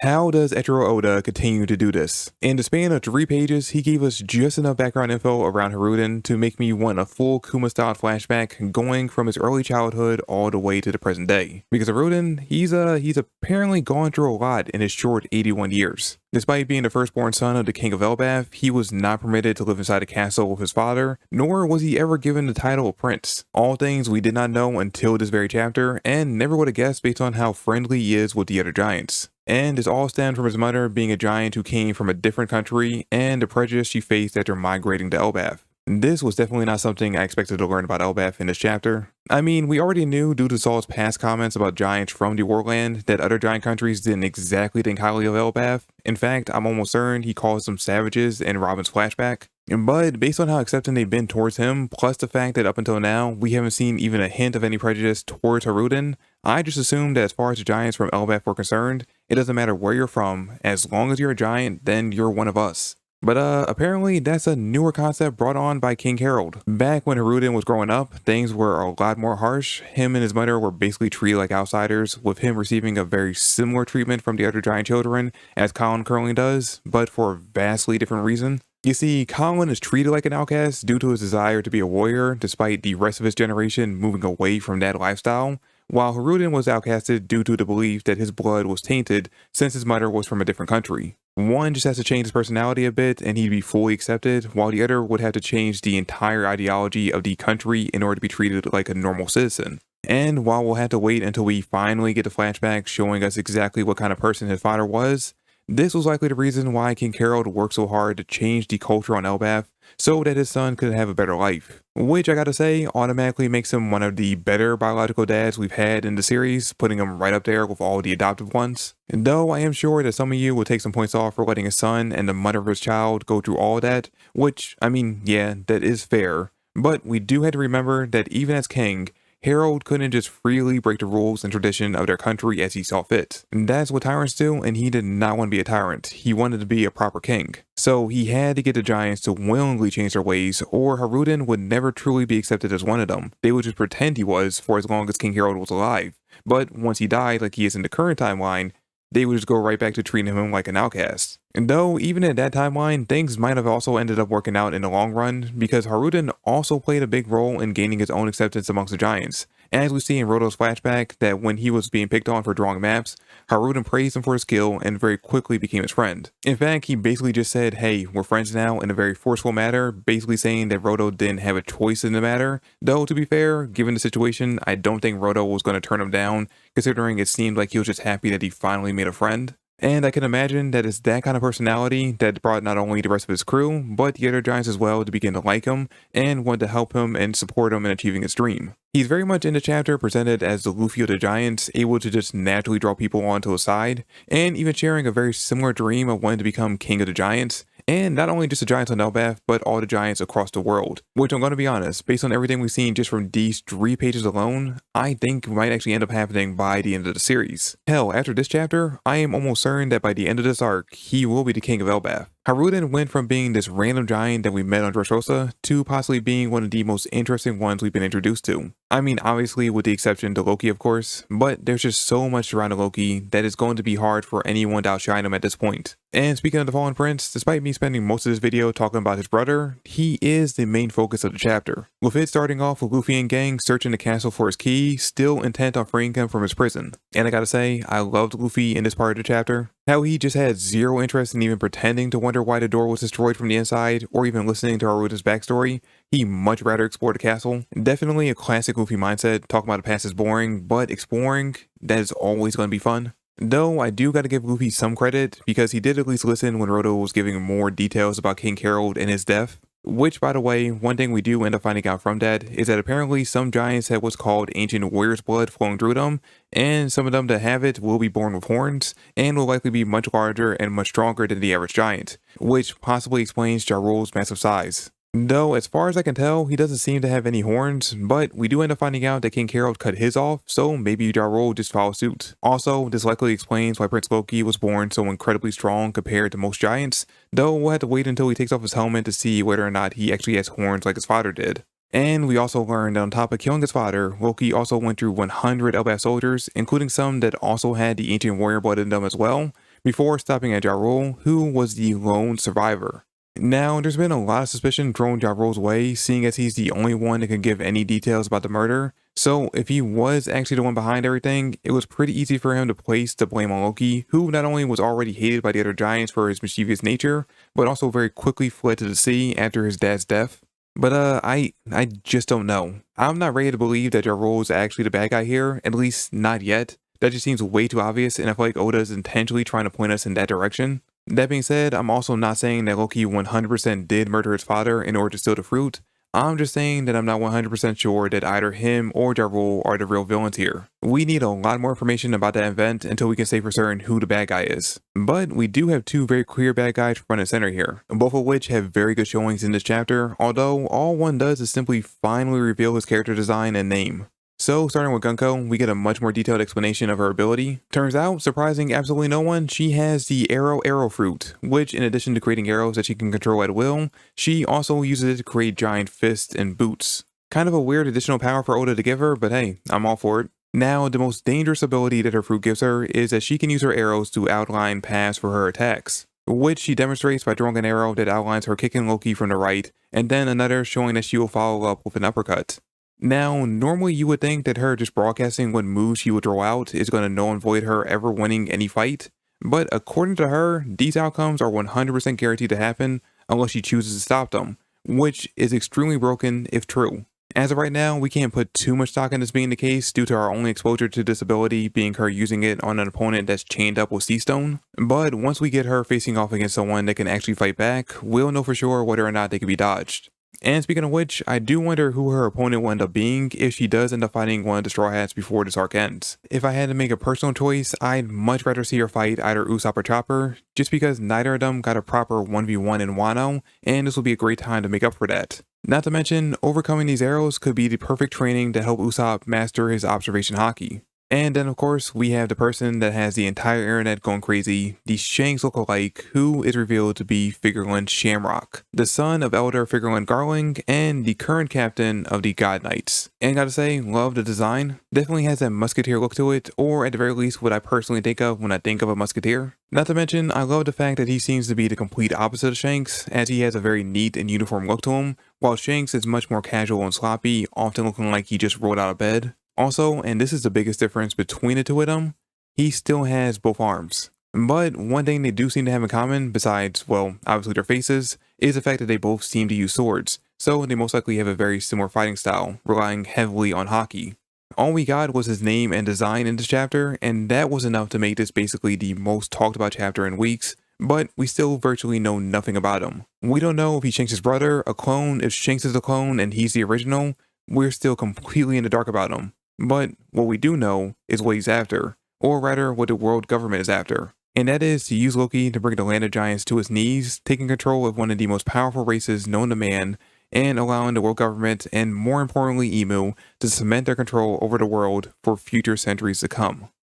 How does Eiichiro Oda continue to do this? In the span of 3 pages, he gave us just enough background info around Hajrudin to make me want a full Kuma-style flashback going from his early childhood all the way to the present day. Because Hajrudin, he's apparently gone through a lot in his short 81 years. Despite being the firstborn son of the King of Elbaf, he was not permitted to live inside a castle with his father, nor was he ever given the title of prince. All things we did not know until this very chapter, and never would have guessed based on how friendly he is with the other giants. And this all stemmed from his mother being a giant who came from a different country and the prejudice she faced after migrating to Elbaf. This was definitely not something I expected to learn about Elbaf in this chapter. I mean, we already knew due to Saul's past comments about giants from the Warland that other giant countries didn't exactly think highly of Elbaf. In fact, I'm almost certain he calls them savages in Robin's flashback. But based on how accepting they've been towards him, plus the fact that up until now, we haven't seen even a hint of any prejudice towards Hajrudin, I just assumed that as far as the giants from Elbaf were concerned, it doesn't matter where you're from, as long as you're a giant, then you're one of us. But apparently that's a newer concept brought on by King Harold. Back when Hajrudin was growing up, things were a lot more harsh. Him and his mother were basically treated like outsiders, with him receiving a very similar treatment from the other giant children as Colin currently does, but for a vastly different reason. You see, Colin is treated like an outcast due to his desire to be a warrior, despite the rest of his generation moving away from that lifestyle, while Hajrudin was outcasted due to the belief that his blood was tainted since his mother was from a different country. One just has to change his personality a bit and he'd be fully accepted, while the other would have to change the entire ideology of the country in order to be treated like a normal citizen. And while we'll have to wait until we finally get the flashback showing us exactly what kind of person his father was, this was likely the reason why King Harold worked so hard to change the culture on Elbaf so that his son could have a better life. Which I gotta say automatically makes him one of the better biological dads we've had in the series, putting him right up there with all the adoptive ones. And though I am sure that some of you will take some points off for letting his son and the mother of his child go through all that, which, I mean, yeah, that is fair. But we do have to remember that even as king, Harold couldn't just freely break the rules and tradition of their country as he saw fit. And that's what tyrants do, and he did not want to be a tyrant. He wanted to be a proper king. So he had to get the giants to willingly change their ways, or Hajrudin would never truly be accepted as one of them. They would just pretend he was for as long as King Harold was alive. But once he died, like he is in the current timeline, they would just go right back to treating him like an outcast. And though, even in that timeline, things might have also ended up working out in the long run, because Hajrudin also played a big role in gaining his own acceptance amongst the giants. As we see in Roto's flashback, that when he was being picked on for drawing maps, Hajrudin praised him for his skill and very quickly became his friend. In fact, he basically just said, hey, we're friends now, in a very forceful manner, basically saying that Roto didn't have a choice in the matter. Though, to be fair, given the situation, I don't think Roto was going to turn him down, considering it seemed like he was just happy that he finally made a friend. And I can imagine that it's that kind of personality that brought not only the rest of his crew, but the other giants as well to begin to like him and want to help him and support him in achieving his dream. He's very much in the chapter presented as the Luffy of the giants, able to just naturally draw people onto his side, and even sharing a very similar dream of wanting to become king of the giants. And not only just the giants on Elbaf, but all the giants across the world. Which I'm going to be honest, based on everything we've seen just from these 3 pages alone, I think might actually end up happening by the end of the series. Hell, after this chapter, I am almost certain that by the end of this arc, he will be the king of Elbaf. Hajrudin went from being this random giant that we met on Dressrosa to possibly being one of the most interesting ones we've been introduced to. I mean, obviously with the exception to Loki of course, but there's just so much surrounding Loki that it's going to be hard for anyone to outshine him at this point. And speaking of the Fallen Prince, despite me spending most of this video talking about his brother, he is the main focus of the chapter. With it starting off with Luffy and gang searching the castle for his key, still intent on freeing him from his prison. And I gotta say, I loved Luffy in this part of the chapter. How he just had zero interest in even pretending to wonder why the door was destroyed from the inside, or even listening to Hajrudin's backstory. He much rather explore the castle. Definitely a classic Luffy mindset, talking about the past is boring, but exploring, that is always going to be fun. Though I do gotta give Luffy some credit, because he did at least listen when Roto was giving more details about King Harold and his death. Which, by the way, one thing we do end up finding out from that is that apparently some giants have what's called ancient warrior's blood flowing through them, and some of them that have it will be born with horns, and will likely be much larger and much stronger than the average giant, which possibly explains Ja Rule's massive size. Though, as far as I can tell, he doesn't seem to have any horns, but we do end up finding out that King Harold cut his off, so maybe Ja Rule just followed suit. Also, this likely explains why Prince Loki was born so incredibly strong compared to most giants, though we'll have to wait until he takes off his helmet to see whether or not he actually has horns like his father did. And we also learned that on top of killing his father, Loki also went through 100 Elbaf soldiers, including some that also had the ancient warrior blood in them as well, before stopping at Ja Rule, who was the lone survivor. Now, there's been a lot of suspicion thrown Ja Rule's way, seeing as he's the only one that can give any details about the murder. So, if he was actually the one behind everything, it was pretty easy for him to place the blame on Loki, who not only was already hated by the other giants for his mischievous nature, but also very quickly fled to the sea after his dad's death. But I just don't know. I'm not ready to believe that Ja Rule is actually the bad guy here, at least not yet. That just seems way too obvious, and I feel like Oda is intentionally trying to point us in that direction. That being said, I'm also not saying that Loki 100% did murder his father in order to steal the fruit. I'm just saying that I'm not 100% sure that either him or Ja Rule are the real villains here. We need a lot more information about that event until we can say for certain who the bad guy is. But we do have two very clear bad guys front and center here, both of which have very good showings in this chapter, although all one does is simply finally reveal his character design and name. So, starting with Gunko, we get a much more detailed explanation of her ability. Turns out, surprising absolutely no one, she has the Arrow Fruit, which in addition to creating arrows that she can control at will, she also uses it to create giant fists and boots. Kind of a weird additional power for Oda to give her, but hey, I'm all for it. Now, the most dangerous ability that her fruit gives her is that she can use her arrows to outline paths for her attacks, which she demonstrates by drawing an arrow that outlines her kicking Loki from the right, and then another showing that she will follow up with an uppercut. Now, normally you would think that her just broadcasting what moves she would draw out is going to null and void her ever winning any fight, but according to her, these outcomes are 100% guaranteed to happen unless she chooses to stop them, which is extremely broken if true. As of right now, we can't put too much stock in this being the case due to our only exposure to this ability being her using it on an opponent that's chained up with Sea Stone, but once we get her facing off against someone that can actually fight back, we'll know for sure whether or not they can be dodged. And speaking of which, I do wonder who her opponent will end up being if she does end up fighting one of the Straw Hats before this arc ends. If I had to make a personal choice, I'd much rather see her fight either Usopp or Chopper, just because neither of them got a proper 1v1 in Wano, and this will be a great time to make up for that. Not to mention, overcoming these arrows could be the perfect training to help Usopp master his observation haki. And then of course, we have the person that has the entire internet going crazy, the Shanks lookalike, who is revealed to be Figarland Shamrock, the son of Elder Figarland Garling, and the current captain of the God Knights. And gotta say, love the design. Definitely has that musketeer look to it, or at the very least what I personally think of when I think of a musketeer. Not to mention, I love the fact that he seems to be the complete opposite of Shanks, as he has a very neat and uniform look to him, while Shanks is much more casual and sloppy, often looking like he just rolled out of bed. Also, and this is the biggest difference between the two of them, he still has both arms. But one thing they do seem to have in common, besides, well, obviously their faces, is the fact that they both seem to use swords, so they most likely have a very similar fighting style, relying heavily on haki. All we got was his name and design in this chapter, and that was enough to make this basically the most talked about chapter in weeks, but we still virtually know nothing about him. We don't know if he's Shanks' brother, a clone, if Shanks is a clone and he's the original. We're still completely in the dark about him. But what we do know is what he's after, or rather what the world government is after. And that is to use Loki to bring the land of giants to its knees, taking control of one of the most powerful races known to man, and allowing the world government, and more importantly Emu, to cement their control over the world for future centuries to come.